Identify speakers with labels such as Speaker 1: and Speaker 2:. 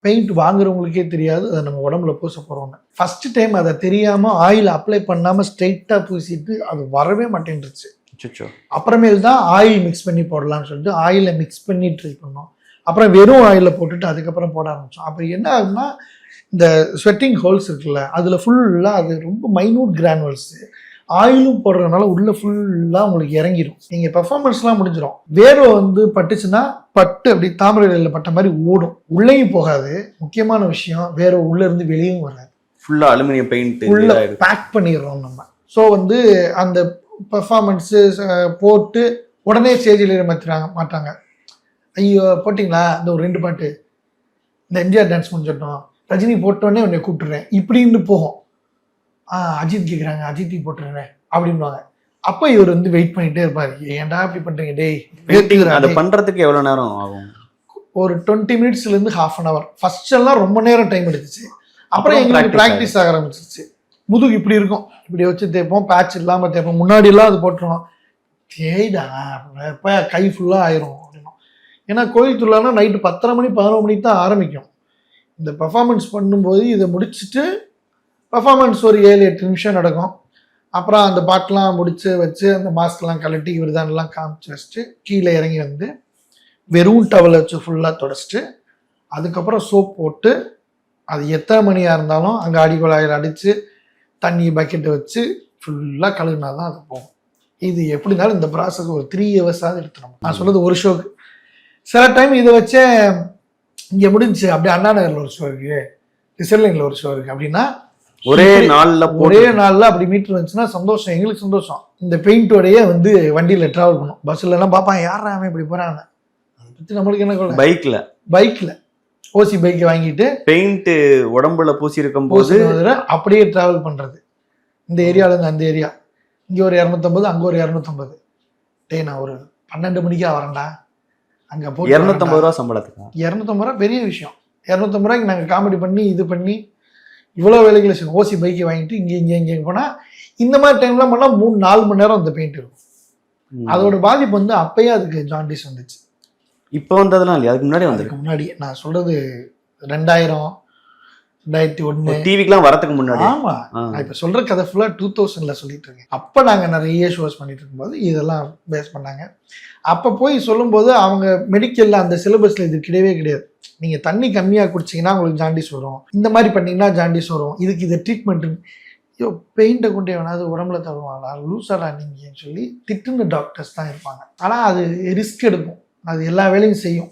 Speaker 1: Paint வாங்குறவங்களுக்கே தெரியாது அதை நம்ம உடம்புல பூச போகிறோம்னு. ஃபர்ஸ்ட் டைம் அதை தெரியாமல் ஆயில் அப்ளை பண்ணாமல் ஸ்ட்ரைட்டாக பூசிட்டு அது வரவே மாட்டேன்ருச்சு. அப்புறமேல் தான் ஆயில் மிக்ஸ் பண்ணி போடலாம்னு சொல்லிட்டு ஆயிலை மிக்ஸ் பண்ணி ட்ரை பண்ணோம். அப்புறம் வெறும் ஆயிலில் போட்டுட்டு அதுக்கப்புறம் போட ஆரம்பித்தோம். அப்போ என்ன ஆகுதுன்னா இந்த ஸ்வெட்டிங் ஹோல்ஸ் இருக்குல்ல அதில் ஃபுல்லாக அது ரொம்ப மைன்யூட் கிரானுவல்ஸு ஆயிலும் போடுறதுனால உள்ள ஃபுல்லாக உங்களுக்கு இறங்கிடும். நீங்கள் பெர்ஃபார்மன்ஸ்லாம் முடிஞ்சிடும். வேர்வை வந்து பட்டுச்சுன்னா பட்டு அப்படி தாமரை இலையில் பட்ட மாதிரி ஓடும், உள்ளேயும் போகாது. முக்கியமான விஷயம் வேர்வை உள்ளே இருந்து வெளியும் வராது.
Speaker 2: ஃபுல்லாக அலுமினியம் பெயிண்ட்
Speaker 1: உள்ள பேக் பண்ணிடுறோம் நம்ம. ஸோ வந்து அந்த பெர்ஃபார்மன்ஸு போட்டு உடனே ஸ்டேஜில் மாட்டாங்க. ஐயோ போட்டிங்களா இந்த ஒரு 2 பாட்டு இந்த எம்ஜிஆர் டான்ஸ் முடிஞ்சிட்டோம், ரஜினி போட்டோடனே உன்னை கூப்பிட்டுறேன் இப்படின்னு போகும். அஜித் கேட்குறாங்க அஜித்தி போட்டுறேன் அப்படின்வாங்க. அப்போ இவர் வந்து வெயிட் பண்ணிகிட்டே இருப்பார். ஏன்டா இப்படி பண்ணுறீங்க டேய்.
Speaker 2: அதை பண்ணுறதுக்கு எவ்வளோ நேரம் ஆகும்?
Speaker 1: ஒரு 20 மினிட்ஸ்லேருந்து ½ அன் ஹவர். ஃபர்ஸ்ட் எல்லாம் ரொம்ப நேரம் டைம் எடுத்துச்சு. அப்புறம் எங்களுக்கு ப்ராக்டிஸ் ஆக ஆரம்பிச்சிச்சு. முதுகு இப்படி இருக்கும், இப்படி வச்சு தேய்ப்போம், பேட்ச் இல்லாமல் தேய்ப்போம். முன்னாடிலாம் அது போட்டுருவோம், தேய்டா இப்போ கை ஃபுல்லாக ஆயிரும் அப்படின்னா. ஏன்னா கோயில் திருவிழானா நைட்டு 10:30 மணி 11 மணிக்கு தான் ஆரம்பிக்கும். இந்த பெர்ஃபார்மன்ஸ் பண்ணும்போது இதை முடிச்சுட்டு பெர்ஃபார்மன்ஸ் ஒரு 7-8 நிமிஷம் நடக்கும். அப்புறம் அந்த பாட்டெலாம் முடிச்சு வச்சு அந்த மாஸ்க்லாம் கழட்டி விருதானெலாம் காமிச்சு வச்சுட்டு கீழே இறங்கி வந்து வெறும் டவலை வச்சு ஃபுல்லாக தொடச்சிட்டு அதுக்கப்புறம் சோப் போட்டு அது எத்தனை மணியாக இருந்தாலும் அங்கே அடிக்குழாயில் அடித்து தண்ணி பக்கெட்டை வச்சு ஃபுல்லாக கழுகுனா தான் அது போகும். இது எப்படி இருந்தாலும் இந்த ப்ராசஸ் ஒரு 3 ஹவர்ஸாவது எடுத்துடும். நான் சொல்கிறது ஒரு ஷோக்கு. சில டைம் இதை வச்சே இங்கே முடிஞ்சு அப்படியே அண்ணா நகரில் ஒரு ஷோ இருக்குது, ரிசர்லைனில் ஒரு ஷோ இருக்குது அப்படின்னா ஒரே நாளில் அப்படி மீட்டர் வந்துச்சுன்னா சந்தோஷம், எங்களுக்கு சந்தோஷம். இந்த பெயிண்டோடையே வந்து வண்டியில் ட்ராவல் பண்ணும். பஸ்ஸில்லாம் பார்ப்பான் யாராமே இப்படி போகிறாங்க, அதை பற்றி நம்மளுக்கு என்ன. பைக்கில் ஓசி பைக்கை வாங்கிட்டு
Speaker 2: பெயிண்ட் உடம்புல பூசி இருக்கும் போது
Speaker 1: அப்படியே டிராவல் பண்றது. இந்த ஏரியாவிலேருந்து அந்த ஏரியா, இங்கே ஒரு 250 அங்கே ஒரு 250. டேய் நான் ஒரு 12 மணிக்கா வரேன்டா, அங்கே போய்
Speaker 2: 250 ரூபா சம்பளத்துக்கு.
Speaker 1: 250 ரூபா பெரிய விஷயம். 250 ரூபாய்க்கு நாங்கள் காமெடி பண்ணி இது பண்ணி இவ்வளோ வேலைகளை செய்யணும். ஓசி பைக்கை வாங்கிட்டு இங்கே போனால் இந்த மாதிரி டைம்லாம் பண்ணால் 3-4 மணி நேரம் அந்த பெயிண்ட் இருக்கும். அதோட பாதிப்பு வந்து அப்பயே அதுக்கு ஜாண்டிஸ் வந்துச்சு.
Speaker 2: இப்போ வந்ததுலாம் இல்லையா, அதுக்கு முன்னாடி
Speaker 1: வந்ததுக்கு முன்னாடி நான் சொல்றது 2000 2001
Speaker 2: டிவிக்கெலாம் வரதுக்கு முன்னாடி.
Speaker 1: ஆமா, நான் இப்போ சொல்ற கதை ஃபுல்லாக 2000ல சொல்லிட்டு இருக்கேன். அப்போ நாங்கள் நிறைய ஷோஸ் பண்ணிட்டு இருக்கும்போது இதெல்லாம் பேஸ் பண்ணாங்க. அப்போ போய் சொல்லும்போது அவங்க மெடிக்கல்ல அந்த சிலபஸ்ல இது கிடையவே கிடையாது. நீங்க தண்ணி கம்மியாக குடிச்சிங்கன்னா உங்களுக்கு ஜாண்டிஸ் வரும், இந்த மாதிரி பண்ணீங்கன்னா ஜாண்டிஸ் வரும், இதுக்கு இதை ட்ரீட்மெண்ட். ஐயோ பெயிண்டை கொண்டு வேணாது உடம்புல தருவாங்களா, லூசாடா நீங்கன்னு சொல்லி திட்டுன்னு டாக்டர்ஸ் தான் இருப்பாங்க. ஆனால் அது ரிஸ்க் எடுக்கும், அது எல்லா வேலையும் செய்யும்.